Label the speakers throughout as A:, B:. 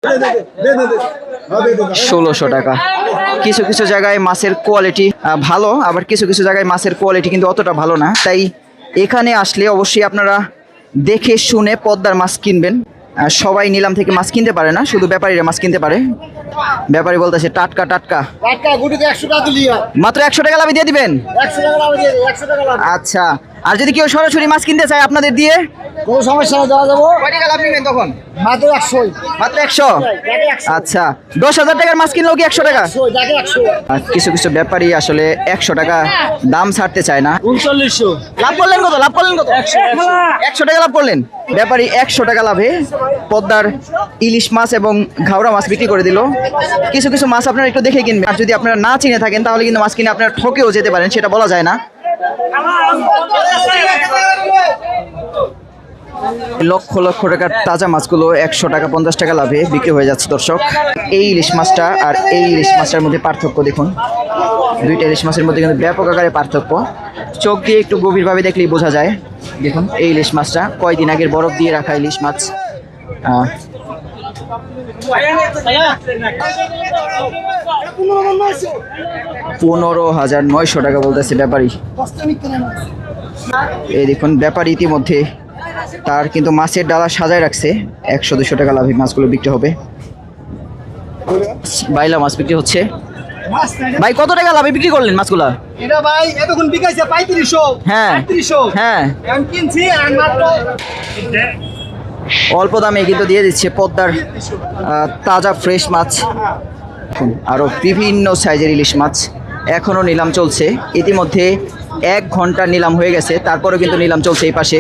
A: 1600 টাকা। কিছু কিছু জায়গায় মাছের কোয়ালিটি ভালো, আবার কিছু কিছু জায়গায় মাছের কোয়ালিটি কিন্তু অতটা ভালো না। তাই এখানে আসলে অবশ্যই আপনারা দেখে শুনে পদ্মার মাছ কিনবেন। সবাই নিলাম থেকে মাছ কিনতে পারে না, শুধু ব্যাপারীরা মাছ কিনতে পারে। ব্যাপারী বলতেছে টাটকা টাটকা মাত্র 100 টাকা লাভে দিয়ে দিবেন। আচ্ছা, আর যদি কেউ সরাসরি মাছ কিনতে চায় আপনাদের দিয়ে
B: কোনো সমস্যা না, দেওয়া যাবো।
A: কয় টাকা লাভ নেবেন তখন?
B: মাত্র 100।
A: মাত্র 100? আচ্ছা, 10,000 টাকার মাছ কিনলেও কি 100 টাকা? কিছু কিছু ব্যাপারী আসলে 100 টাকা দাম ছাড়তে চায় না।
B: 3900
A: লাভ করলেন কত? লাভ করলেন কত? 100 টাকা লাভ করলেন। ব্যাপারী 100 টাকা লাভে পদ্মার ইলিশ মাছ এবং ঘাওড়া মাছ বিক্রি করে দিল। কিছু কিছু মাছ আপনারা একটু দেখে কিনবেন, আর যদি আপনারা না চিনে থাকেন তাহলে কিন্তু মাছ কিনে আপনারা ঠকেও যেতে পারেন, সেটা বলা যায় না। লক্ষ লক্ষ টাকার তাজা মাছগুলো 100 টাকা 50 টাকা লাভে বিক্রি হয়ে যাচ্ছে দর্শক। এই ইলিশ মাছটা আর এই ইলিশ মাছটার মধ্যে পার্থক্য দেখুন। দুইটা ইলিশ মাছের মধ্যে কিন্তু ব্যাপক আকারে পার্থক্য, চোখ দিয়ে একটু গভীরভাবে দেখলেই বোঝা যায়। দেখুন এই ইলিশ মাছটা কয়দিন আগের বরফ দিয়ে রাখা ইলিশ মাছ। 15,900 টাকা বলতেছে ব্যাপারী। এই দেখুন ব্যাপারী ইতিমধ্যে তার কিন্তু মাছের ডালা সাজায় রাখছে। 100-200 টাকা লাভে মাছগুলো বিক্রি হবে। বাইলা মাছ বিক্রি হচ্ছে। ভাই কত টাকা লাভে বিক্রি করলেন মাছগুলা?
B: এটা ভাই এতক্ষণ বিকাইছে 3500।
A: হ্যাঁ
B: 3800।
A: হ্যাঁ,
B: এখন কিনছি আর মাত্র
A: অল্প দামে কিন্তু দিয়ে দিচ্ছে পদ্মার তাজা ফ্রেশ মাছ। আরো বিভিন্ন সাইজের ইলিশ মাছ এখনো নিলাম চলছে। ইতিমধ্যে 1 ঘন্টা নিলাম হয়ে গেছে, তারপরে কিন্তু নিলাম চলছে এই পাশে।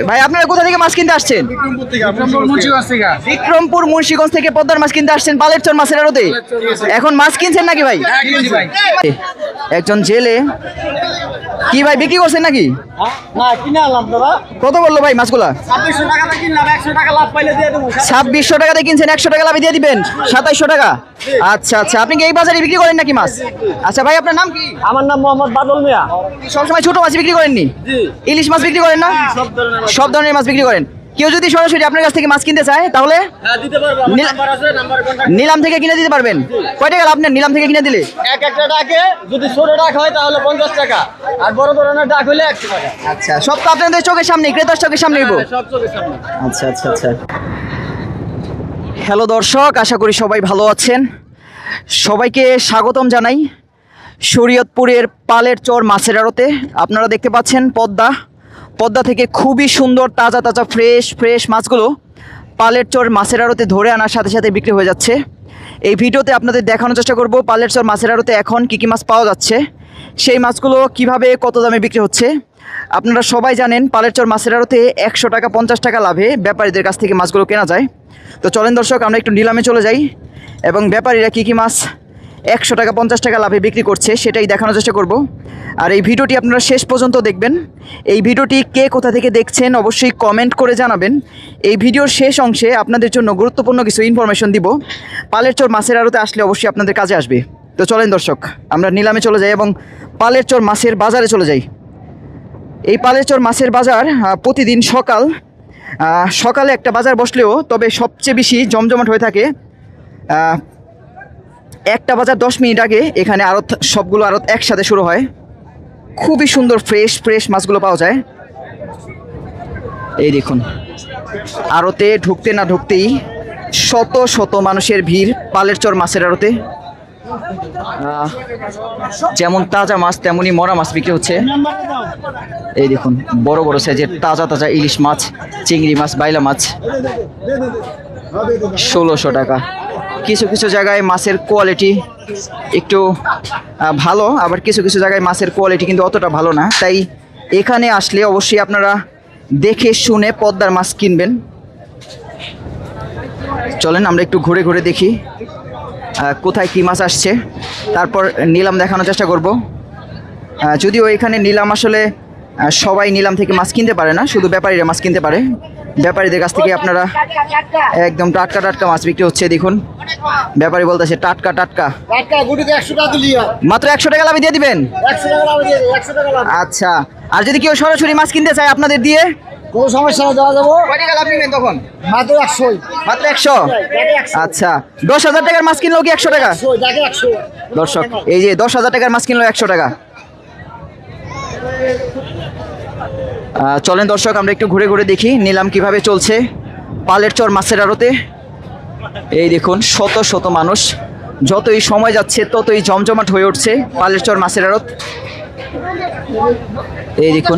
A: ভাই আপনারা কোথা থেকে মাছ কিনতে আসছেন? বিক্রমপুর মুন্সিগঞ্জ থেকে পদ্মার মাছ কিনতে আসছেন পালেরচর মাছের আড়তে। এখন মাছ কিনছেন নাকি ভাই? একজন জেলে কি ভাই বিক্রি করছেন নাকি?
B: না কিনে আনলাম দাদা।
A: কত বললো ভাই মাছগুলা?
B: 2600 টাকাতে কিনলাম, 100 টাকা লাভ পাইলে দিয়ে দেবো।
A: 2600 টাকাতে কিনছেন, 100 টাকা লাভে দিয়ে দিবেন। 2700 টাকা। আচ্ছা আচ্ছা, আপনি কি এই বাজারে বিক্রি করেন নাকি মাছ? আচ্ছা ভাই আপনার নাম কি?
B: আমার নাম মোহাম্মদ বাদল মিয়া।
A: সবসময় ছোট মাছ বিক্রি করেননি? ইলিশ মাছ বিক্রি করেন না? সব ধরনের মাছ বিক্রি করেন। কেউ যদি সরাসরি আপনার কাছ থেকে মাছ কিনতে চায় তাহলে
B: দিতে পারবো, আমার নাম্বার আছে, নাম্বারে কন্টাক্ট।
A: নিলাম থেকে কিনে দিতে পারবেন? কয় টাকা লাভ নেন নিলাম থেকে কিনে দিলে?
B: একটা ডাকে যদি ছোট ডাক হয় তাহলে 50 টাকা, আর বড় ধরনের ডাক হলে 100 টাকা।
A: আচ্ছা, সব তো আপনাদের চোখের সামনে, ক্রেতার চোখের সামনে নিব।
B: সব চোখের সামনে।
A: আচ্ছা আচ্ছা আচ্ছা। হ্যালো দর্শক, আশা করি সবাই ভালো আছেন। সবাইকে স্বাগতম জানাই শরীয়তপুরের পালেরচর মাছের আড়তে। আপনারা দেখতে পাচ্ছেন পদ্মা থেকে খুবই সুন্দর তাজা তাজা ফ্রেশ মাছগুলো পালেরচর মাছের আড়তে ধরে আনার সাথে সাথে বিক্রি হয়ে যাচ্ছে। এই ভিডিওতে আপনাদের দেখানোর চেষ্টা করব পালেরচর মাছের আড়তে এখন কী কী মাছ পাওয়া যাচ্ছে, সেই মাছগুলো কিভাবে কত দামে বিক্রি হচ্ছে। আপনারা সবাই জানেন পালেরচর মাছের আড়তে 100 টাকা 50 টাকা লাভে ব্যাপারীদের কাছ থেকে মাছগুলো কেনা যায়। তো চলেন দর্শক আমরা একটু নিলামে চলে যাই এবং ব্যাপারীরা কী কী মাছ 100 টাকা 50 টাকা লাভে বিক্রি করছে সেটাই দেখানোর চেষ্টা করব। আর এই ভিডিওটি আপনারা শেষ পর্যন্ত দেখবেন। এই ভিডিওটি কে কোথা থেকে দেখছেন অবশ্যই কমেন্ট করে জানাবেন। এই ভিডিওর শেষ অংশে আপনাদের জন্য গুরুত্বপূর্ণ কিছু ইনফরমেশন দিব, পালেরচর মাছের আড়তে আসলে অবশ্যই আপনাদের কাজে আসবে। তো চলেন দর্শক আমরা নিলামে চলে যাই এবং পালেরচর মাছের বাজারে চলে যাই। এই পালেরচর মাছের বাজার প্রতিদিন সকালে একটা বাজার বসলেও তবে সবচেয়ে বেশি জমজমাট হয়ে থাকে একটা বাজার 10 মিনিট আগে। এখানে সবগুলো আড়ত একসাথে শুরু হয়। খুবই সুন্দর ফ্রেশ মাছগুলো পাওয়া যায়। এই দেখুন আড়তে ঢুকতে না ঢুকতেই শত শত মানুষের ভিড় পালেরচর মাছের আড়তে। যেমন তাজা মাছ তেমনই মরা মাছ বিক্রি হচ্ছে। এই দেখুন বড় বড় সাইজের তাজা ইলিশ মাছ, চিংড়ি মাছ, বাইলা মাছ 1600 টাকা। কিছু কিছু জায়গায় মাছের কোয়ালিটি একটু ভালো, আবার কিছু কিছু জায়গায় মাছের কোয়ালিটি কিন্তু অতটা ভালো না। তাই এখানে আসলে অবশ্যই আপনারা দেখে শুনে পদ্মার মাছ কিনবেন। চলেন আমরা একটু ঘুরে ঘুরে দেখি কোথায় কী মাছ আসছে, তারপর নিলাম দেখানোর চেষ্টা করব। যদিও এখানে নিলাম আসলে সবাই নিলাম থেকে মাছ কিনতে পারে না, শুধু ব্যাপারীরা মাছ কিনতে পারে। ব্যাপারীদের কাছ থেকে আপনারা একদম টাটকা মাছ বিক্রি হচ্ছে। দেখুন ব্যাপারী বলতেছে টাটকা মাত্র 100 টাকা লাভে দিয়ে দিবেন। আচ্ছা, আর যদি কেউ সরাসরি মাছ কিনতে চায় আপনাদের দিয়ে
C: কোনো সমস্যা না, দেওয়া যাবো।
A: কয় টাকা লাভ নেবেন তখন?
C: মাত্র 100,
A: মাত্র 100। আচ্ছা, 10,000 টাকার মাছ কিনলেও কি 100 টাকা?
C: 100।
A: দর্শক এই যে 10,000 টাকার মাছ কিনলেও 100 টাকা। চলেন দর্শক আমরা একটু ঘুরে ঘুরে দেখি নিলাম কিভাবে চলছে পালের চর মাছের আড়তে। এই দেখুন শত শত মানুষ, যতই সময় যাচ্ছে ততই জমজমাট হয়ে উঠছে পালের চর মাছের আড়ত। এই দেখুন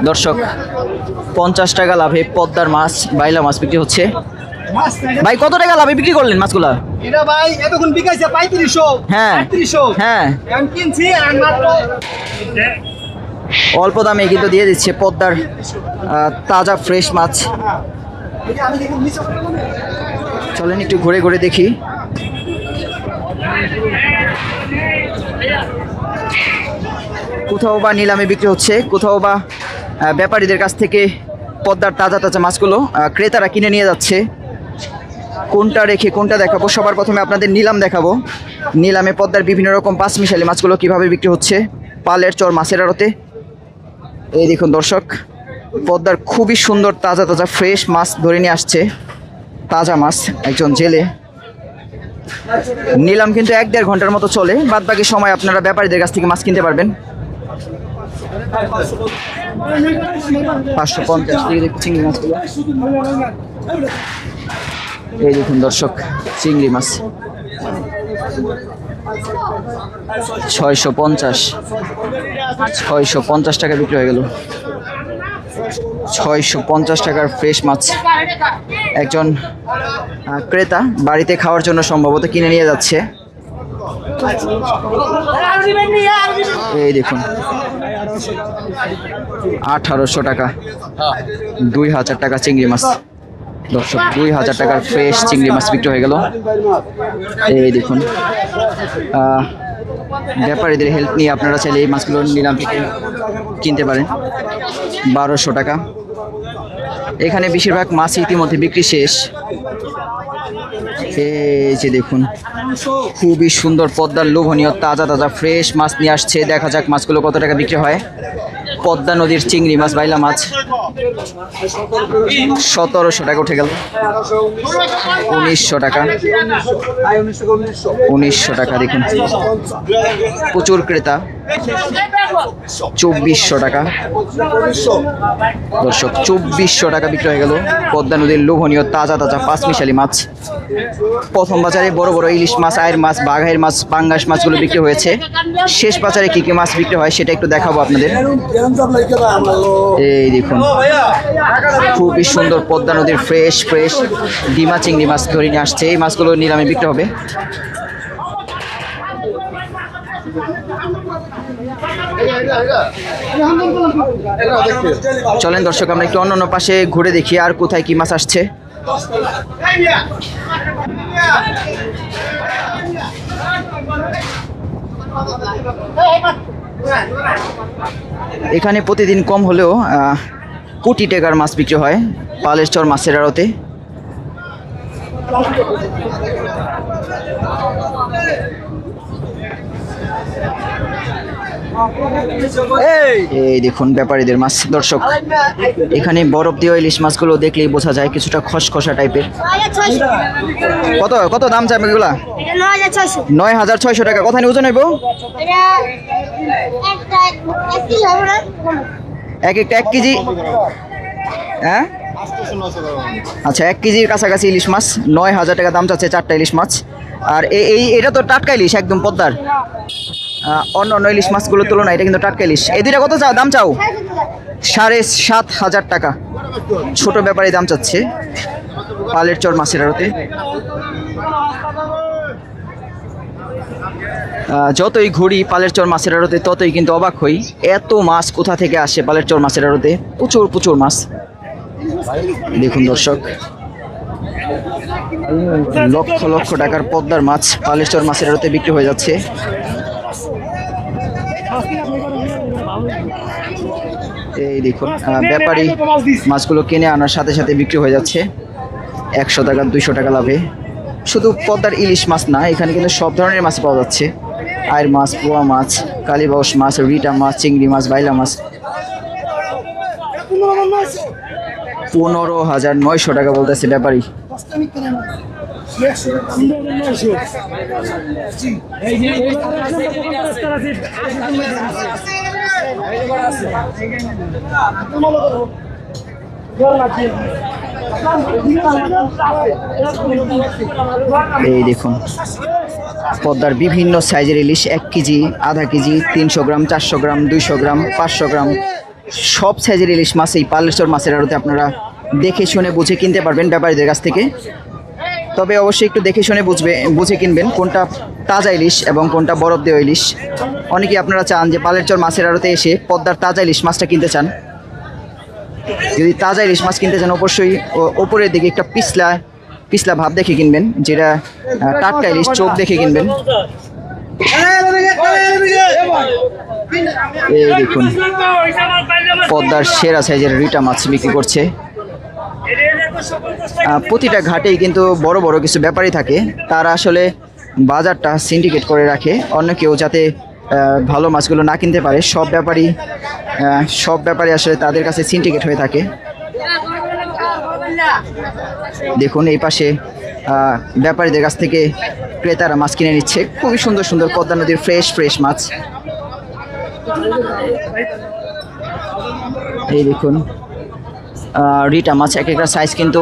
A: দর্শক 50 টাকা লাভে পদ্মার মাছ, বাইলা মাছ বিক্রি হচ্ছে। ভাই কত টাকা লাভে বিক্রি করলেন মাছগুলা?
C: এটা ভাই এতক্ষণ বিকাইছে 3500,
A: হ্যাঁ
C: 3800,
A: হ্যাঁ,
C: এখন কিনছি আর মাত্র
A: অল্প দামে কিন্তু দিয়ে দিচ্ছে পদ্মার তাজা ফ্রেশ মাছ। চলেন একটু ঘুরে ঘুরে দেখি। কোথাও বা নিলামে বিক্রি হচ্ছে, কোথাও বা ব্যাপারীদের কাছ থেকে পদ্মার তাজা তাজা মাছগুলো ক্রেতারা কিনে নিয়ে যাচ্ছে। কোনটা রেখে কোনটা দেখাবো? সবার প্রথমে আপনাদের নিলাম দেখাবো। নিলামে পদ্মার বিভিন্ন রকম পাঁচমিশালি মাছগুলো কিভাবে বিক্রি হচ্ছে পালের চর মাছের আড়তে। এই দেখুন দর্শক, পদ্মার খুবই সুন্দর তাজা তাজা ফ্রেশ মাছ ধরে নিয়ে আসছে, তাজা মাছ একজন জেলে। নিলাম কিন্তু 1-1.5 ঘন্টার মতো চলে, বাদ বাকি সময় আপনারা ব্যাপারীদের কাছ থেকে মাছ কিনতে পারবেন। 550 চিংড়ি মাছগুলো। এই দেখুন দর্শক চিংড়ি মাছ 650 টাকা বিক্রি হয়ে গেল। 650 টাকার ফ্রেশ মাছ একজন ক্রেতা বাড়িতে খাওয়ার জন্য সম্ভবত কিনে নিয়ে যাচ্ছে। এই দেখুন 1800 টাকা, 2000 টাকা চিংড়ি মাছ। দর্শক 2000 টাকার ফ্রেশ চিংড়ি মাছ বিক্রি হয়ে গেল। এই দেখুন ব্যাপারীদের হেল্প নিয়ে আপনারা চাইলে এই মাছগুলো নিলাম থেকে কিনতে পারেন। 1200 টাকা। এখানে বেশিরভাগ মাছ ইতিমধ্যে বিক্রি শেষ। এই যে দেখুন খুবই সুন্দর পদ্মার লোভনীয় তাজা তাজা ফ্রেশ মাছ নিয়ে আসছে। দেখা যাক মাছগুলো কত টাকা বিক্রি হয়। পদ্মা নদীর চিংড়ি মাছ, বাইলা মাছ 1700 টাকা উঠে গেল। 1900 টাকা, 1900 টাকা। দেখুন প্রচুর ক্রেতা। 2400 টাকা। দর্শক 2400 টাকা বিক্রি হয়ে গেল পদ্মা নদীর লোভনীয় তাজা তাজা পাঁচমিশালি মাছ। প্রথম বাজারে বড় বড় ইলিশ মাছ, আয়ের মাছ, বাঘাইয়ের মাছ, পাঙ্গাস মাছগুলো বিক্রি হয়েছে। শেষ বাজারে কি কি মাছ বিক্রি হয় সেটা একটু দেখাবো আপনাদের। এই দেখুন খুবই সুন্দর পদ্মা নদীর ফ্রেশ ফ্রেশ ডিমা চিংড়ি মাছ ধরে নিয়ে আসছে। এই মাছগুলো নিলামে বিক্রি হবে। চলেন দর্শক আমরা একটু অন্য পাশে ঘুরে দেখি আর কোথায় কি মাছ আসছে। এখানে প্রতিদিন কম হলেও কোটি টাকার মাছ বিক্রি হয় পালের চর মাছের আড়তে। এই দেখুন ব্যাপারীদের মাছ। দর্শক এখানে বরফ দিয়ে ইলিশ মাছগুলো দেখলেই বোঝা যায় কিছুটা খসখসা টাইপের। কত কত দাম চাই এগুলা? 9600 টাকা। কোথায় ওজন হইব? এক একটা 1 কেজি। হ্যাঁ আচ্ছা 1 কেজির কাছাকাছি ইলিশ মাছ। 9000 টাকা দাম চাচ্ছে 4টা ইলিশ মাছ। আর এটা তো টাটকা ইলিশ একদম পদ্মার। অন্য অন্য ইলিশ মাছগুলোর তুলনায় এটা কিন্তু টাটকা ইলিশ। এই দুইটা কত চাও দাম চাও? 7500 টাকা ছোট ব্যাপারী দাম চাচ্ছে পালের চর মাছের আড়তে। যতই ঘুরি পালের চর মাছের আড়তে ততই কিন্তু অবাক হই, এত মাছ কোথা থেকে আসে পালের চর মাছের আড়তে। প্রচুর প্রচুর মাছ। দেখুন দর্শক লক্ষ লক্ষ টাকার পদ্মার মাছ পালের চর মাছের আড়তে বিক্রি হয়ে যাচ্ছে। এই দেখুন ব্যাপারী মাছগুলো কিনে আনার সাথে সাথে বিক্রি হয়ে যাচ্ছে 100 টাকা 200 টাকা লাভে। শুধু পদ্মার ইলিশ মাছ না, এখানে কিন্তু সব ধরনের মাছ পাওয়া যাচ্ছে। আয়ের মাছ, পোয়া মাছ, কালীবাউস মাছ, রিটা মাছ, চিংড়ি মাছ, বাইলা মাছ। 15,900 টাকা বলতেছে ব্যাপারী। এই দেখুন পদ্মার বিভিন্ন সাইজের ইলিশ, 1 কেজি, আধা কেজি, 300 গ্রাম, 400 গ্রাম, 200 গ্রাম, 500 গ্রাম, সব সাইজের ইলিশ মাছ এই পালেশ্বর মাছের আড়তে আপনারা দেখে শুনে বুঝে কিনতে পারবেন ব্যাপারীদের কাছ থেকে। তবে অবশ্যই একটু দেখে শুনে বুঝে কিনবেন কোনটা তাজা ইলিশ এবং কোনটা বরফ দেওয়া ইলিশ। অনেকেই আপনারা চান যে পালেশ্বর মাছের আড়তে এসে পদ্মার তাজা ইলিশ মাছটা কিনতে চান। যদি তাজা ইলিশ মাছ কিনতে চান অবশ্যই ওপরের দিকে একটা পিছলা ভাব দেখে কিনবেন, যেটা টাটকা ইলিশ, চোখ দেখে কিনবেন। এই দেখুন পদ্মার সেরা সাইজের রিটা মাছ বিক্রি করছে। প্রতিটা ঘাটেই কিন্তু বড় বড় কিছু ব্যাপারী থাকে, তারা আসলে বাজারটা সিন্ডিকেট করে রাখে অন্য কেউ যাতে ভালো মাছগুলো না কিনতে পারে। সব ব্যাপারী আসলে তাদের কাছে সিন্ডিকেট হয়ে থাকে। দেখুন এই পাশে ব্যাপারীদের কাছ থেকে ক্রেতারা মাছ কিনে নিচ্ছে। খুবই সুন্দর সুন্দর পদ্মা নদীর ফ্রেশ মাছ। এই দেখুন রিটা মাছ, এক একটা সাইজ কিন্তু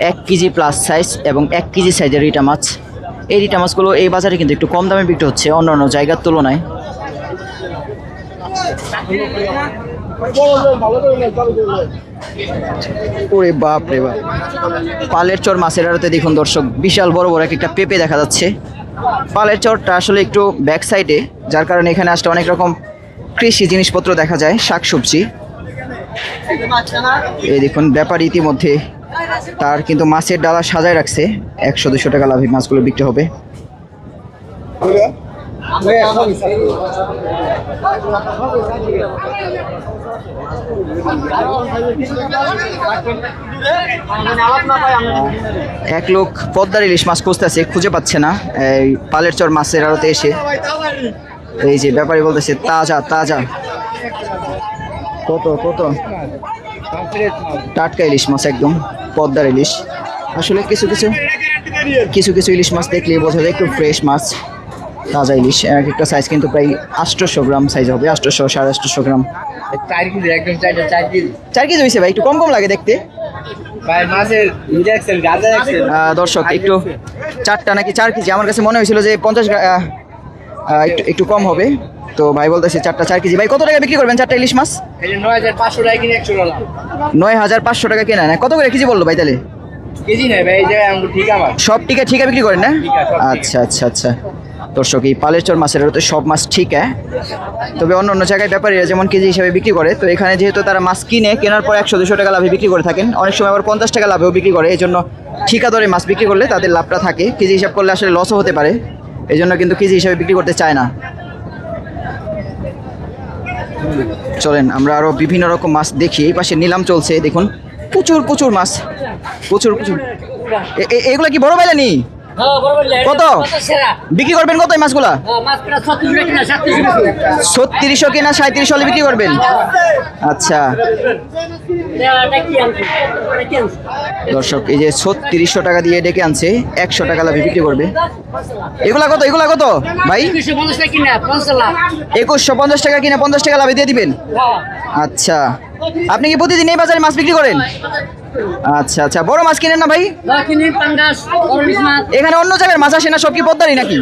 A: 1 কেজি প্লাস সাইজ এবং 1 কেজি সাইজের রিটা মাছ। এই রিটা মাছগুলো এই বাজারে কিন্তু একটু কম দামে বিক্রি হচ্ছে অন্যান্য জায়গার তুলনায়। ওরে বাপ রে বাপ, পালের চর মাছের আড়তে দেখুন দর্শক বিশাল বড় বড় একটা পেঁপে দেখা যাচ্ছে। পালের চরটা আসলে একটু ব্যাক সাইডে, যার কারণে এখানে আসলে অনেক রকম কৃষি জিনিসপত্র দেখা যায়, শাকসবজি। এই দেখুন ব্যাপারী ইতিমধ্যে তার কিন্তু মাছের ডালা সাজায় রাখছে। 100-200 টাকা লাভে মাছগুলো বিক্রি হবে। এক লোক পদ্মার ইলিশ মাছ খুঁজতেছে, খুঁজে পাচ্ছে না এই পালের চর মাছের আড়তে এসে। এই যে ব্যাপারী বলতেছে তাজা তাজা। কত কত টাটকা ইলিশ মাছ, একদম পদ্মার ইলিশ। আসলে কিছু কিছু ইলিশ মাছ দেখলেই বোঝা যায় একটু ফ্রেশ মাছ, তাজা ইলিশ। এক একটা সাইজ কিন্তু প্রায় 800 গ্রাম সাইজ হবে, 800 850 গ্রাম।
B: 4 কেজি একদম 4 কেজি
A: 4 কেজি হয়েছে ভাই, একটু কম লাগে দেখতে
B: ভাই। মাছের দেখছেন গাজা দেখছেন
A: দর্শক, একটু 4টা নাকি 4 কেজি, আমার কাছে মনে হয়েছিল যে 50 একটু কম হবে। তো ভাই বলতেছে 4 কেজি। ভাই কত টাকা বিক্রি করবেন 4টা ইলিশ মাছ?
B: 9500 টাকা কিনে 100 টাকা।
A: 9500 টাকা কেনা না, কত করে কেজি বললো ভাই? তাহলে
B: কেজি নেই ভাই, এই জায়গায় আমি ঠিক আমার
A: সব ঠিকা বিক্রি করেন না? আচ্ছা। দর্শক এই পালের চর মাছের আড়তে সব মাছ ঠিক। তবে অন্য জায়গায় ব্যাপারীরা যেমন কেজি হিসাবে বিক্রি করে, তো এখানে যেহেতু তারা মাছ কেনার পর 100-200 টাকা লাভে বিক্রি করে থাকেন, অনেক সময় আবার 50 টাকা লাভেও বিক্রি করে। এই জন্য ঠিকা দরে মাছ বিক্রি করলে তাদের লাভটা থাকে, কেজি হিসাব করলে আসলে লসও হতে পারে। এই জন্য কিন্তু কেজি হিসাবে বিক্রি করতে চায় না। চলেন আমরা আরো বিভিন্ন রকম মাছ দেখি। এই পাশে নিলাম চলছে, দেখুন প্রচুর মাছ, প্রচুর। এগুলা কি বড় বাইলানি? কত বিক্রি করবেন? কত এই মাছগুলা? 3600 কিনা 3700 হলে বিক্রি করবেন? আচ্ছা দর্শক, এই যে 3600 টাকা দিয়ে ডেকে আনছে, 100 টাকা লাভে বিক্রি করবে। এগুলা কত ভাই? 2150 টাকা কিনে 50 টাকা লাভে দিয়ে দিবেন? আচ্ছা, আপনি কি প্রতিদিন এই বাজারে মাছ বিক্রি করেন? আচ্ছা, বড় মাছ কিনেন না ভাই? এখানে অন্য জায়গার মাছ আসে না, সব কি পদ্মারই নাকি?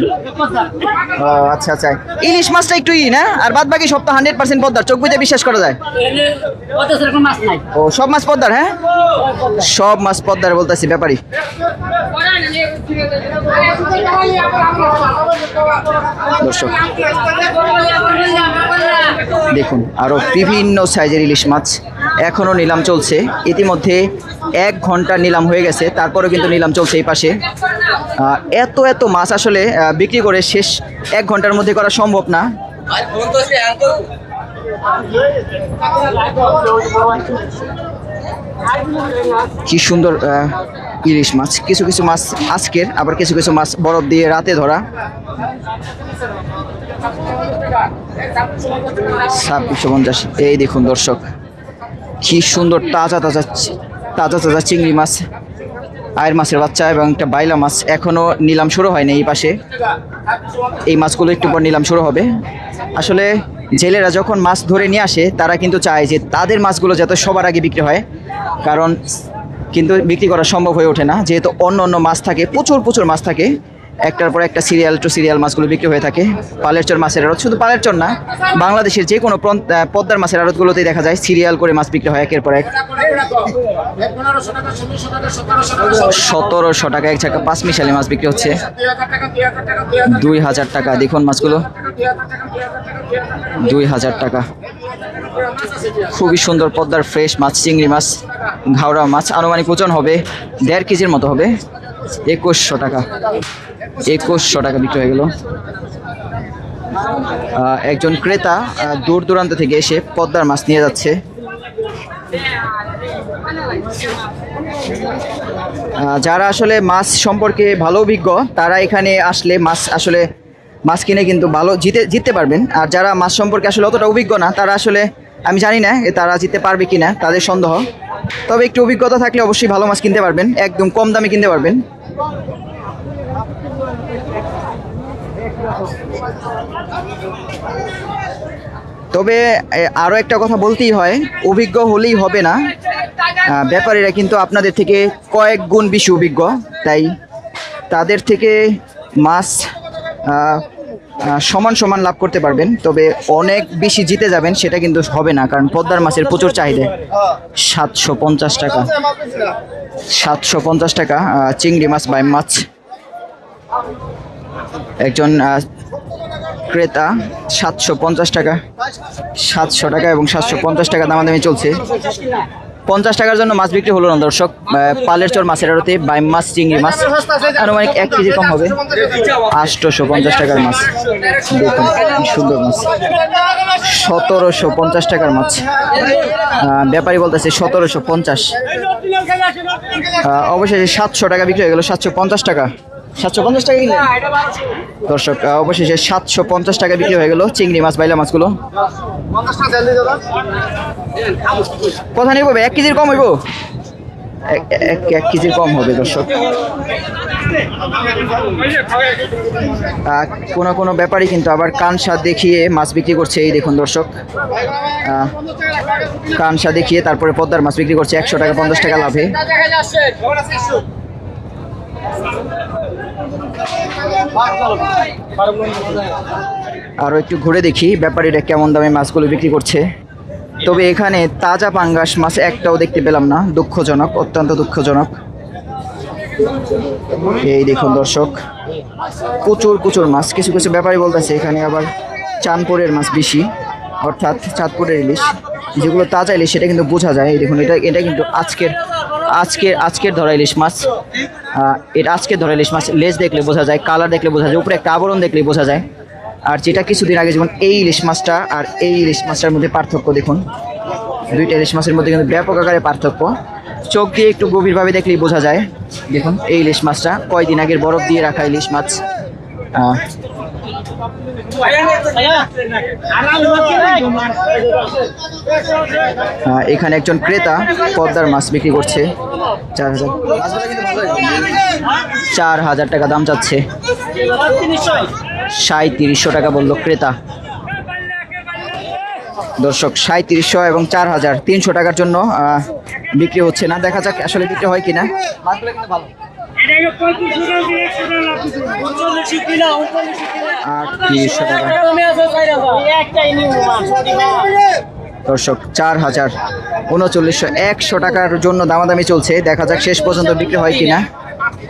A: আচ্ছা, ইলিশ মাছটা একটু না, আর বাদ বাকি সব তো 100% পদ্মার, চোখ বুঝে বিশ্বাস করা যায়। ও সব মাছ পদ্মার? হ্যাঁ সব মাছ পদ্মার বলতেছি ব্যাপারী। দর্শক দেখুন আরো বিভিন্ন সাইজের ইলিশ মাছ এখনো নিলাম চলছে। ইতিমধ্যে 1 ঘন্টা নিলাম হয়ে গেছে, তারপরেও কিন্তু নিলাম চলছে এই পাশে। এত মাছ আসলে বিক্রি করে শেষ 1 ঘন্টার মধ্যে করা সম্ভব না। কি সুন্দর ইলিশ মাছ, কিছু মাছ আজকের, আবার কিছু মাছ বরফ দিয়ে রাতে ধরা। 2650। এই দেখুন দর্শক কি সুন্দর তাজা তাজা তাজা তাজা চিংড়ি মাছ, আয়ের মাছের বাচ্চা এবং একটা বাইলা মাছ। এখনো নিলাম শুরু হয়নি এই পাশে, এই মাছগুলো একটু পর নিলাম শুরু হবে। আসলে জেলেরা যখন মাছ ধরে নিয়ে আসে তারা কিন্তু চায় যে তাদের মাছগুলো যাতে সবার আগে বিক্রি হয়, কারণ কিন্তু বিক্রি করা সম্ভব হয়ে ওঠে না, যেহেতু অন্য অন্য মাছ থাকে, প্রচুর প্রচুর মাছ থাকে, একটার পর একটা সিরিয়াল টু সিরিয়াল মাছগুলো বিক্রি হয়ে থাকে। পালের চর মাছের আড়ত, শুধু পালের চর না, বাংলাদেশের যে কোনো পদ্মার মাছের আড়তগুলোতেই দেখা যায় সিরিয়াল করে মাছ বিক্রি হয় একের পর এক। 1700 টাকা এক ঝাঁকা 5 মিশালি মাছ বিক্রি হচ্ছে, 2000 টাকা। দেখুন মাছগুলো 2000 টাকা। খুবই সুন্দর পদ্মার ফ্রেশ মাছ, চিংড়ি মাছ, ঘাওড়া মাছ। আনুমানিক ওজন হবে 1.5 কেজির মতো হবে। 2100 টাকা, 2100 টাকা বিক্রি হয়ে গেল। একজন ক্রেতা দূর দূরান্ত থেকে এসে পদ্মার মাছ নিয়ে যাচ্ছে। যারা আসলে মাছ সম্পর্কে ভালো অভিজ্ঞ তারা এখানে আসলে মাছ কিনে কিন্তু ভালো জিততে পারবেন। আর যারা মাছ সম্পর্কে আসলে অতটা অভিজ্ঞ না, তারা আসলে আমি জানি না তারা জিততে পারবে কিনা, তাদের সন্দেহ। তবে একটু অভিজ্ঞতা থাকলে অবশ্যই ভালো মাছ কিনতে পারবেন, একদম কম দামে কিনতে পারবেন। তবে আরও একটা কথা বলতেই হয়, অভিজ্ঞ হলেই হবে না, ব্যাপারীরা কিন্তু আপনাদের থেকে কয়েক গুণ বেশি অভিজ্ঞ, তাই তাদের থেকে মাছ সমান সমান লাভ করতে পারবেন। তবে অনেক বেশি জিতে যাবেন সেটা কিন্তু হবে না, কারণ পদ্মার মাছের প্রচুর চাহিদা। 750 টাকা, 750 টাকা চিংড়ি মাছ, বাইম মাছ। একজন ক্রেতা 750 টাকা, 700 টাকা এবং 750 টাকা দামাদামি চলছে। 50 টাকার জন্য মাছ বিক্রি হলো না দর্শক। পালের চর মাছের আড়তে বাইম মাছ, চিংড়ি মাছ আনুমানিক 1 কেজি কম হবে। 850 টাকার মাছ, দেখুন কি সুন্দর মাছ। 1750 টাকার মাছ, ব্যাপারী বলতেছে 1750। অবশেষে 700 টাকা বিক্রি হয়ে গেল। 750 টাকা, 750 টাকা কিনলেন দর্শক। অবশেষে 750 টাকা বিক্রি হয়ে গেল চিংড়ি মাছ, বাইলা মাছগুলো। কথা নেই 1 কেজির কম হইব, 1 কেজির কম হবে দর্শক। কোনো ব্যাপারী কিন্তু আবার কানসা দেখিয়ে মাছ বিক্রি করছে। এই দেখুন দর্শক, কানসা দেখিয়ে তারপরে পদ্মার মাছ বিক্রি করছে 100 টাকা, 50 টাকা লাভে। আরো একটু ঘুরে দেখি ব্যাপারীরা কেমন দামে মাছগুলো বিক্রি করছে। তবে এখানে তাজা পাঙ্গাস মাছ একটাও দেখতে পেলাম না, দুঃখজনক, অত্যন্ত দুঃখজনক। এই দেখুন দর্শক, প্রচুর প্রচুর মাছ। কিছু কিছু ব্যাপারী বলতেছে এখানে আবার চাঁদপুরের মাছ বেশি, অর্থাৎ চাঁদপুরের ইলিশ, যেগুলো তাজা ইলিশ সেটা কিন্তু বোঝা যায়। এই দেখুন, এটা কিন্তু আজকের ধরা ইলিশ মাছ। এটা আজকের ধরা ইলিশ মাছ। লেজ দেখলে বোঝা যায়, কালার দেখলে বোঝা যায়, উপরে একটা আবরণ দেখলেই বোঝা যায়। আর যেটা কিছুদিন আগে যেমন এই ইলিশ মাছটা আর এই ইলিশ মাছটার মধ্যে পার্থক্য দেখুন, দুইটা ইলিশ মাছের মধ্যে কিন্তু ব্যাপক আকারে পার্থক্য। চোখ দিয়ে একটু গভীরভাবে দেখলেই বোঝা যায়। দেখুন এই ইলিশ মাছটা কয়দিন আগের বরফ দিয়ে রাখা ইলিশ মাছ। এখানে একজন ক্রেতা পদ্মার মাছ বিক্রি করছে 4000 টাকা দাম চাচ্ছে। 3700 টাকা বললো ক্রেতা দর্শক। 3700 এবং 4000, 300 টাকার জন্য বিক্রি হচ্ছে না। দেখা যাক আসলে বিক্রি হয় কিনা। ভালো দর্শক 4000, 3900, 100 টাকার জন্য দামাদামি চলছে। দেখা যাক শেষ পর্যন্ত বিক্রি হয় কিনা।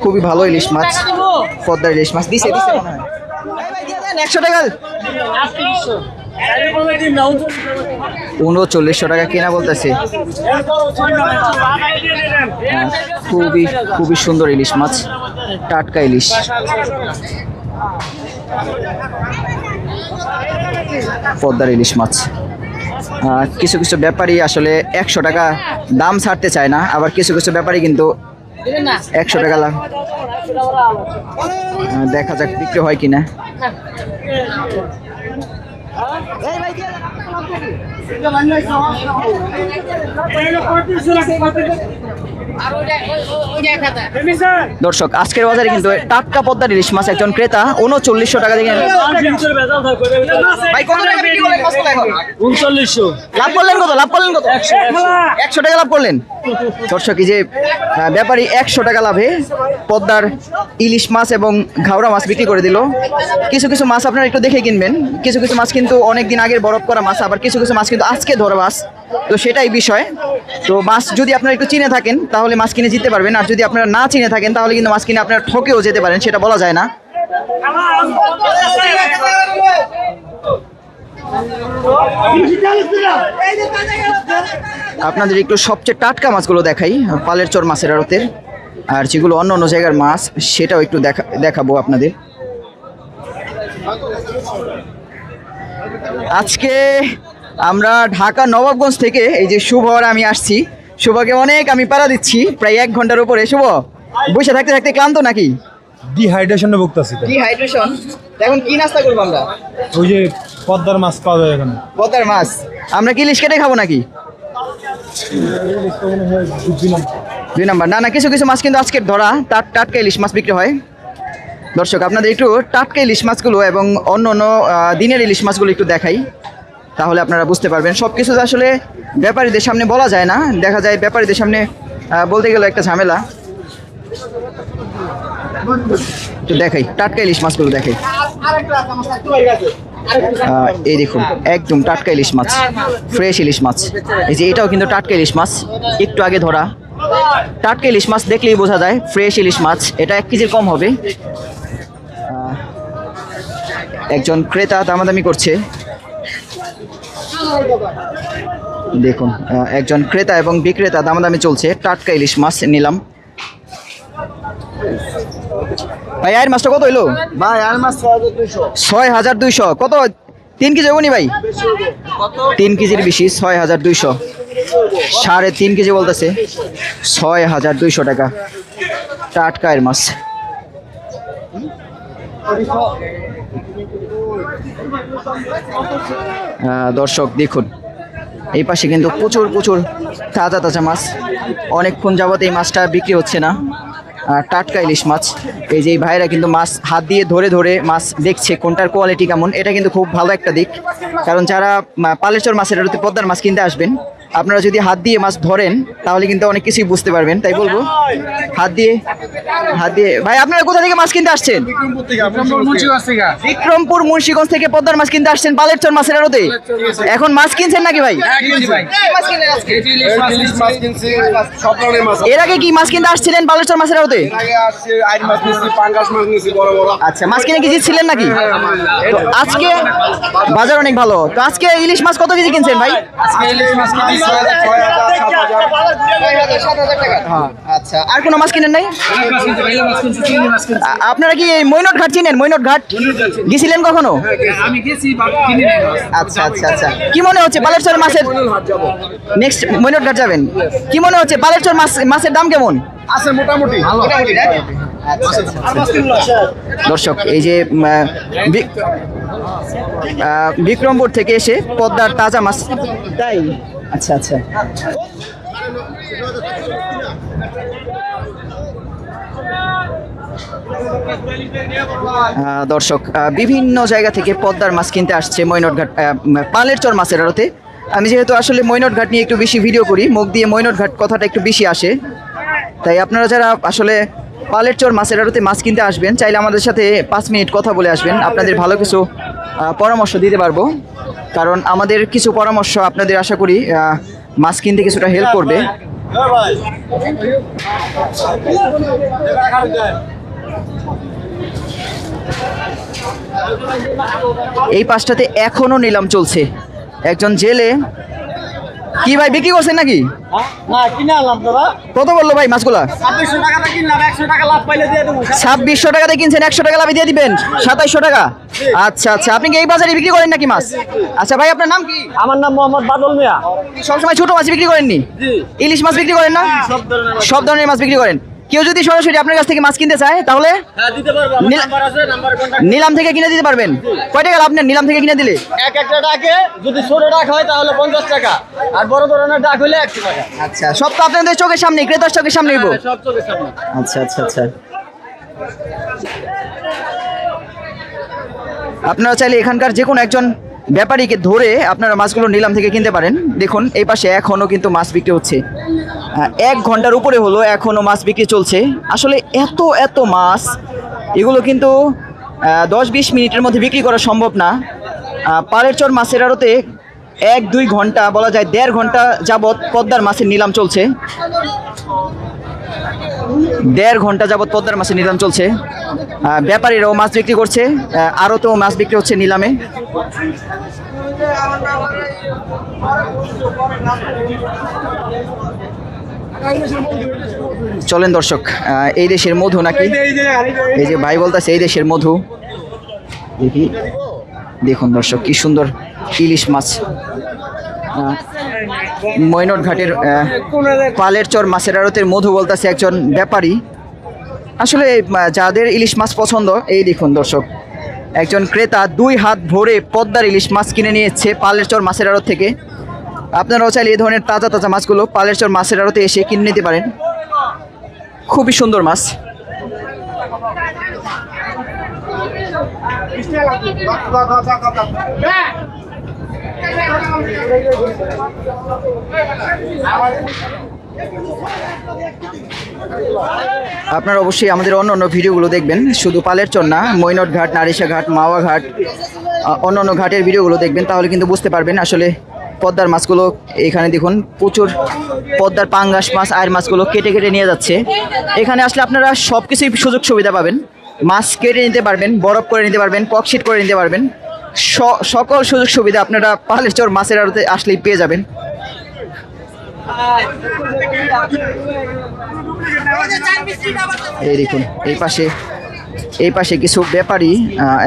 A: খুবই ভালো ইলিশ মাছ, পদ্মার ইলিশ মাছ। দিছে 100 টাকা, 3900 টাকা কেনা বলতেছে। খুবই সুন্দর ইলিশ মাছ, টাটকা ইলিশ। পদ্মার ইলিশ মাছ। কিছু কিছু ব্যাপারী আসলে 100 টাকা দাম ছাড়তে চায় না, আবার কিছু কিছু ব্যাপারী কিন্তু 100 টাকা লাভ। দেখা যাক বিক্রি হয় কিনা। দর্শক আজকের বাজারে কিন্তু টাটকা পদ্মার ইলিশ মাছ একজন ক্রেতা 3900 টাকা দিয়ে ভাই কত টাকা বিক্রি করলেন মাছগুলো এখন?
B: 3900
A: লাভ করলেন কত? লাভ করলেন কত? 100 টাকা লাভ করলেন। দর্শক এই যে ব্যাপারী 100 টাকা লাভে পদ্মার ইলিশ মাছ এবং ঘাওড়া মাছ বিক্রি করে দিল। কিছু কিছু মাছ আপনারা একটু দেখে কিনবেন, কিছু কিছু মাছ কিন্তু অনেক দিন আগের বরফ করা মাছ, আবার কিছু কিছু মাছ কিন্তু আজকে ধরা মাছ। তো সেটাই বিষয়। তো মাছ যদি আপনারা একটু চিনে থাকেন তাহলে মাছ কিনে জিততে পারবেন, আর যদি আপনারা না চিনে থাকেন তাহলে কিন্তু মাছ কিনে আপনারা ঠকেও যেতে পারেন, সেটা বলা যায় না। আপনাদের একটু সবচেয়ে টাটকা মাছগুলো দেখাই পালের চর মাছের আড়তের, আর যেগুলো অন্য অন্য জায়গার মাছ সেটাও একটু দেখাবো আপনাদের। আজকে আমরা ঢাকা নবাবগঞ্জ থেকে এই যে শুভ আর আমি আসছি। শুভকে অনেক আমি পাড়া দিচ্ছি প্রায় 1 ঘন্টার উপরে। শুভ বসে থাকতে থাকতে ক্লান্ত নাকি?
D: ডিহাইড্রেশনে ভুগতেছি।
A: ডিহাইড্রেশন। এখন কি নাস্তা করবো আমরা?
D: ওই যে পদ্মার মাছ পাওয়া যায় এখানে।
A: পদ্মার মাছ আমরা কি ইলিশ কেটে খাবো নাকি? 2 নাম্বার। না না, কিছু কিছু মাছ কিন্তু আজকের ধরা টাটকা ইলিশ মাছ বিক্রি হয়। দর্শক আপনাদের একটু টাটকা ইলিশ মাছগুলো এবং অন্য অন্য দিনের ইলিশ মাছগুলো একটু দেখাই, তাহলে আপনারা বুঝতে পারবেন। সব কিছু আসলে ব্যাপারীদের সামনে বলা যায় না, দেখা যায় ব্যাপারীদের সামনে বলতে গেলে একটা ঝামেলা। একটু দেখাই টাটকা ইলিশ মাছগুলো দেখাই। এই দেখুন একদম টাটকা ইলিশ মাছ, ফ্রেশ ইলিশ মাছ। এই যে এটাও কিন্তু টাটকা ইলিশ মাছ, একটু আগে ধরা। টাটকা ইলিশ মাছ দেখলেই বোঝা যায় ফ্রেশ ইলিশ মাছ। এটা 1 কেজির কম হবে। একজন ক্রেতা দামাদামি করছে, দেখুন একজন ক্রেতা এবং বিক্রেতা দামাদামি চলছে। টাটকা ইলিশ মাছ নিলাম। ভাই আর মাছটা কত হইলো?
C: ভাই আর মাছ 6200
A: 6200। কত 3 কেজি হবনি ভাই? 3 কেজির বেশি, 6200। 3.5 কেজি বলতেছে, 6200 টাকা টাটকা এর মাছ। দর্শক দেখুন এই পাশে কিন্তু প্রচুর প্রচুর তাজা তাজা মাছ। অনেকক্ষণ যাবত এই মাছটা বিক্রি হচ্ছে না। টাটকা ইলিশ মাছ। এই যে এই ভাইরা কিন্তু মাছ হাত দিয়ে ধরে ধরে মাছ দেখছে কোনটার কোয়ালিটি কেমন। এটা কিন্তু খুব ভালো একটা দিক, কারণ যারা পালের চর মাছের আড়তে পদ্মার মাছ কিনতে আসবেন, আপনারা যদি হাত দিয়ে মাছ ধরেন তাহলে কিন্তু অনেক কিছুই বুঝতে পারবেন। তাই বলবো হাত দিয়ে ভাই আপনারা কোথা থেকে মাছ কিনতে আসছেন? বিক্রমপুর মুন্সিগঞ্জ থেকে পদ্মার মাছ কিনতে আসছেন পালের চর মাছের আড়তে। এখন মাছ কিনছেন নাকি ভাই? এর আগে কি মাছ কিনতে আসছিলেন পালের চর মাছের আড়তে? আচ্ছা, মাছ কিনে কি জিতছিলেন নাকি? তো আজকে বাজার অনেক ভালো। তো আজকে ইলিশ মাছ কত কেজি কিনছেন ভাই? আচ্ছা, আর কোনো মাছ কিনেন নাই? আপনারা কি মৈনট ঘাট চিনেন? মৈনট ঘাট গেছিলেন কখনো? আচ্ছা আচ্ছা আচ্ছা। কি মনে হচ্ছে পালের চর মাছের নেক্সট মৈনট ঘাট যাবেন? কি মনে হচ্ছে পালের চর মাছের দাম কেমন
C: আছে? মোটামুটি
A: দর্শক এই যে বিক্রমপুর থেকে এসে পদ্মার তাজা মাছ। তাই? আচ্ছা আচ্ছা। দর্শক বিভিন্ন জায়গা থেকে পদ্মার মাছ কিনতে আসছে মৈনট ঘাট পালের চর মাছের আড়তে। আমি যেহেতু আসলে মৈনট ঘাট নিয়ে একটু বেশি ভিডিও করি, মুখ দিয়ে মৈনট ঘাট কথাটা একটু বেশি আসে, তাই আপনারা যারা আসলে পালের চর মাছের আড়তে মাছ কিনতে আসবেন চাইলে আমাদের সাথে 5 মিনিট কথা বলে আসবেন। আপনাদের ভালো কিছু পরামর্শ দিতে পারবো, কারণ আমাদের কিছু পরামর্শ আপনাদের আশা করি মাছ কিনতে কিছুটা হেল্প করবে। এই পাশটাতে এখনো নিলাম চলছে। একজন জেলে কি ভাই বিক্রি করছেন নাকি?
B: না কিনে আনলাম দাদা।
A: কত বললো ভাই মাছগুলা?
B: 2600 টাকা কিনলাম, 100 টাকা লাভ পাইলে দিয়ে দেবো।
A: 2600 টাকাতে কিনছেন, 100 টাকা লাভে দিয়ে দিবেন 2700 টাকা। আচ্ছা আচ্ছা, আপনি কি এই বাজারে বিক্রি করেন নাকি মাছ? আচ্ছা ভাই আপনার নাম কি?
B: আমার নাম মোহাম্মদ বাদল মিয়া।
A: সবসময় ছোট মাছ বিক্রি করেননি? ইলিশ মাছ বিক্রি করেন না? সব ধরনের মাছ বিক্রি করেন। কেউ যদি সরাসরি আপনার কাছ থেকে মাছ কিনতে চায় তাহলে
B: হ্যাঁ দিতে পারবো, আমার
A: নীলা-
B: নাম্বার আছে, নাম্বারে কন্টাক্ট।
A: নিলাম থেকে কিনে দিতে পারবেন? কয় টাকা আপনার নিলাম থেকে কিনে দিলে?
B: এক একটা ডাকে যদি ছোট ডাক হয় তাহলে 50 টাকা, আর বড় ধরনের ডাক হলে 100 টাকা।
A: আচ্ছা, সব তো আপনাদের চোখের সামনে, ক্রেতার চোখের সামনে
B: হ্যাঁ, সব চোখের সামনে।
A: আচ্ছা আচ্ছা আচ্ছা। আপনারা চাইলে এখানকার যে কোনো একজন ব্যাপারীকে ধরে আপনারা মাছগুলো নিলাম থেকে কিনতে পারেন। দেখুন এই পাশে এখনও কিন্তু মাছ বিক্রি হচ্ছে, 1 ঘন্টার উপরে হলো এখনও মাছ বিক্রি চলছে। আসলে এত এত মাছ, এগুলো কিন্তু 10-20 মিনিটের মধ্যে বিক্রি করা সম্ভব না। পালের চর মাছের আড়তে 1-2 ঘন্টা, বলা যায় 1.5 ঘন্টা যাবৎ পদ্মার মাছের নিলাম চলছে। 1.5 ঘন্টা যাবৎ পদ্মার মাছের নিলাম চলছে। ব্যাপারীরাও মাছ বিক্রি করছে, আড়তেও মাছ বিক্রি হচ্ছে নিলামে। চলেন দর্শক, এই দেশের মধু নাকি, এই যে ভাই বলতেছে এই দেশের মধু। দেখি, দেখুন দর্শক কি সুন্দর ইলিশ মাছ। মৈনট ঘাটের পালের চর মাছের আড়তের মধু বলতেছে একজন ব্যাপারী। আসলে যাদের ইলিশ মাছ পছন্দ, এই দেখুন দর্শক, একজন ক্রেতা 2 হাত ভরে পদ্মার ইলিশ মাছ কিনে নিয়েছে পালের চর মাছের আড়ত থেকে। আপনারাও চাইলে এই ধরনের তাজা তাজা মাছগুলো পালের চর মাছের আড়তে এসে কিনে নিতে পারেন। খুবই সুন্দর মাছ। আপনারা অবশ্যই আমাদের অন্য অন্য ভিডিওগুলো দেখবেন, শুধু পালের চর না, মৈনট ঘাট, নারিশা ঘাট, মাওয়া ঘাট, অন্য অন্য ঘাটের ভিডিওগুলো দেখবেন, তাহলে কিন্তু বুঝতে পারবেন আসলে পদ্মার মাছগুলো। এখানে দেখুন প্রচুর পদ্মার পাঙ্গাস মাছ, আয়ের মাছগুলো কেটে কেটে নিয়ে যাচ্ছে। এখানে আসলে আপনারা সব কিছুই সুযোগ সুবিধা পাবেন। মাছ কেটে নিতে পারবেন, বরফ করে নিতে পারবেন, পকশিট করে নিতে পারবেন, সকল সুযোগ সুবিধা আপনারা পালের চর মাছের আড়তে আসলেই পেয়ে যাবেন। এই দেখুন এই পাশে কিছু ব্যাপারী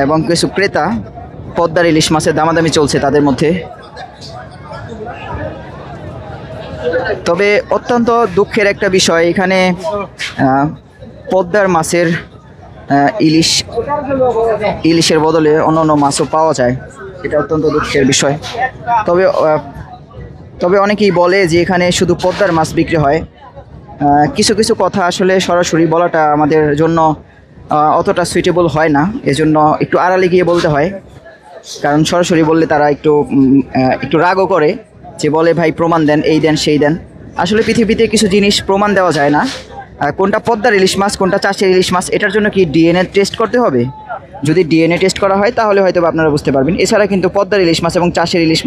A: এবং কিছু ক্রেতা, পদ্মার ইলিশ মাছের দামাদামি চলছে তাদের মধ্যে। তবে অত্যন্ত দুঃখের একটা বিষয়, এখানে পদ্মার মাছের ইলিশের বদলে অন্য অন্য মাছও পাওয়া যায়, এটা অত্যন্ত দুঃখের বিষয়। তবে অনেকেই বলে যে এখানে শুধু পদ্মার মাছ বিক্রি হয়। কিছু কিছু কথা আসলে সরাসরি বলাটা আমাদের জন্য অতটা সুইটেবল হয় না, এজন্য একটু আড়ালে গিয়ে বলতে হয়। কারণ সরাসরি বললে তারা একটু রাগও করে, যে বলে ভাই প্রমাণ দেন, এই দেন সেই দেন। আসলে পৃথিবীতে কিছু জিনিস প্রমাণ দেওয়া যায় না। কোনটা পদ্মার ইলিশ মাছ, কোনটা চাষের ইলিশ মাছ, এটার জন্য কি ডিএনএ টেস্ট করতে হবে? যদি ডিএনএ টেস্ট করা হয় তাহলে হয়তো আপনারা বুঝতে পারবেন। এছাড়া কিন্তু পদ্মার ইলিশ মাছ এবং চাষের ইলিশ,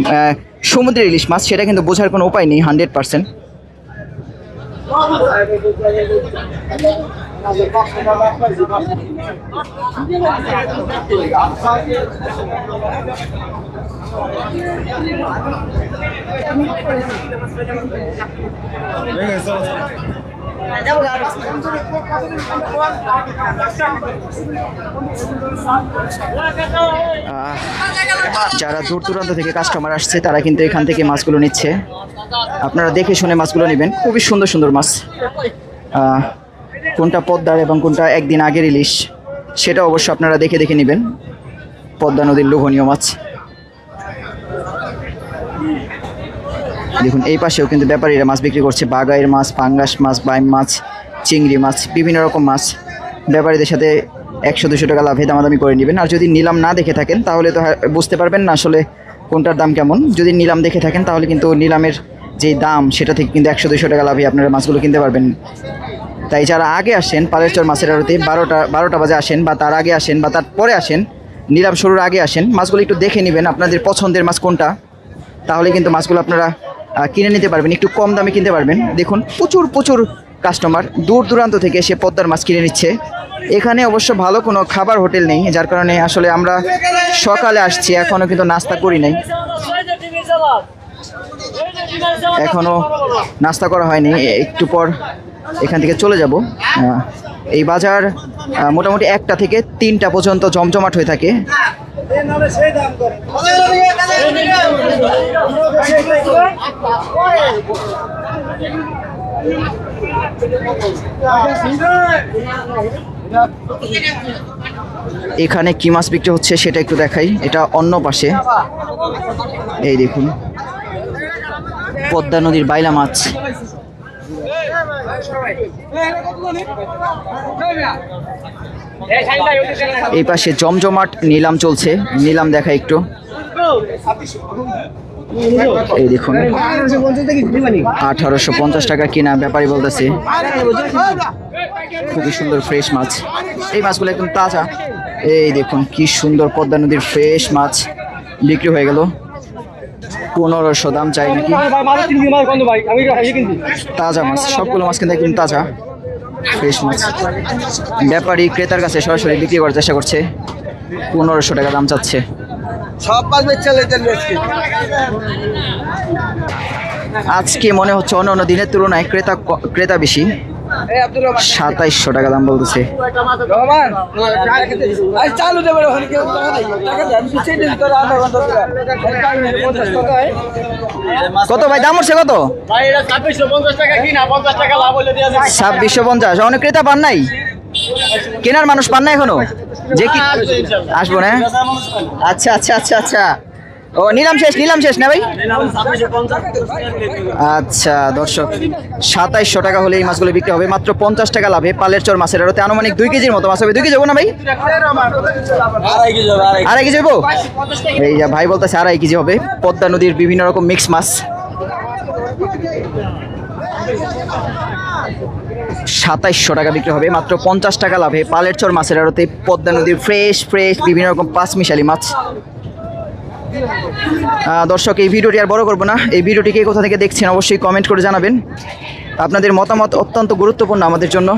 A: সমুদ্রের ইলিশ মাছ, সেটা কিন্তু বোঝার কোনো উপায় নেই 100%। যারা দূর দূরান্ত থেকে কাস্টমার আসছে তারা কিন্তু এখান থেকে মাছগুলো নিচ্ছে। আপনারা দেখে শুনে মাছগুলো নেবেন, খুবই সুন্দর সুন্দর মাছ। কোনটা পদ্মার এবং কোনটা একদিন আগের ইলিশ সেটা অবশ্য আপনারা দেখে দেখে নেবেন। পদ্মা নদীর লোভনীয় মাছ। দেখুন এই পাশেও কিন্তু ব্যাপারীরা মাছ বিক্রি করছে, বাগাইয়ের মাছ, পাঙ্গাস মাছ, বাইম মাছ, চিংড়ি মাছ, বিভিন্ন রকম মাছ। ব্যাপারীদের সাথে 100-200 টাকা লাভে দামাদামি করে নেবেন। আর যদি নিলাম না দেখে থাকেন তাহলে তো বুঝতে পারবেন না আসলে কোনটার দাম কেমন। যদি নিলাম দেখে থাকেন তাহলে কিন্তু নিলামের যে দাম সেটা থেকে কিন্তু 100-200 টাকা লাভে আপনারা মাছগুলো কিনতে পারবেন। তাই যারা আগে আসেন পালের চর মাছের আড়তে 12টা বাজে আসেন, বা তার আগে আসেন, বা তার পরে আসেন, নিলাম শুরুর আগে আসেন, মাছগুলো একটু দেখে নেবেন আপনাদের পছন্দের মাছ কোনটা, তাহলে কিন্তু মাছগুলো আপনারা কিনে নিতে পারবেন, একটু কম দামে কিনতে পারবেন। দেখুন প্রচুর প্রচুর কাস্টমার দূর দূরান্ত থেকে এসে পদ্মার মাছ কিনে নিচ্ছে। এখানে অবশ্য ভালো কোনো খাবার হোটেল নেই, যার কারণে আসলে আমরা সকালে আসছি, এখনও কিন্তু নাস্তা করি নাই, এখনও নাস্তা করা হয়নি। একটু পর এখান থেকে চলে যাব। এই বাজার মোটামুটি 1টা থেকে 3টা পর্যন্ত জমজমাট হয়ে থাকে। এখানে কি মাছ বিক্রি হচ্ছে সেটা একটু দেখাই। এটা অন্য পাশে, এই দেখুন পদ্মা নদীর বাইলা মাছ। এই পাশে জমজমাট নিলাম চলছে, নিলাম দেখা একটু। এই দেখুন 1850 টাকা কিনা, ব্যাপারী বলতেছে। খুবই সুন্দর ফ্রেশ মাছ, এই মাছগুলো একদম তাজা। এই দেখুন কি সুন্দর পদ্মা নদীর ফ্রেশ মাছ বিক্রি হয়ে গেল। 1500 দাম চাই নাকি। তাজা মাছ, সবগুলো মাছ কিন্তু একদম তাজা ফ্রেশ মাছ। ব্যাপারী ক্রেতার কাছে সরাসরি বিক্রি করার চেষ্টা করছে। 1500 টাকা দাম চাচ্ছে।
C: সব মাছ বেচে লেতেন আজকে।
A: আজকে মনে হচ্ছে অন্য অন্য দিনের তুলনায় ক্রেতা বেশি। 2700 টাকা দাম বলতেছে।
C: রহমান আজ চালু দেবে ওখানে কেউ টাকা দেয় টাকা দেয় আমি পিছিয়ে দিই তোর আধা ঘন্টা
A: কত ভাই দাম উঠছে কত?
B: ভাই এটা 2650 টাকা কিনা, 50 টাকা লাভ হলে দিয়ে দেব।
A: 2650। অনেক ক্রেতা পান নাই, কেনার মানুষ পান না এখনো? যে কি আসবো না? আচ্ছা আচ্ছা আচ্ছা আচ্ছা, ও নিলাম শেষ না ভাই? আচ্ছা দর্শক, 2700 টাকা হলে এই মাছগুলো বিক্রি হবে মাত্র 50 টাকা লাভে। পালের চর মাছের আড়তে আনুমানিক 2 কেজির মতো মাছ হবে। 2 কেজি যাবো না ভাই? আড়াই কেজি হবো। এই যা ভাই বলতেছে 2.5 কেজি হবে। পদ্মা নদীর বিভিন্ন রকম মিক্স মাছ 2700 টাকা বিক্রি হবে মাত্র 50 টাকা লাভে। পালের চর মাছের আড়তে পদ্মা নদীর ফ্রেশ বিভিন্ন রকম পাঁচমিশালি মাছ। দর্শক এই ভিডিওটি আর বড় করবো না। এই ভিডিওটি কে কোথা থেকে দেখছেন অবশ্যই কমেন্ট করে জানাবেন। আপনাদের মতামত অত্যন্ত গুরুত্বপূর্ণ আমাদের জন্য।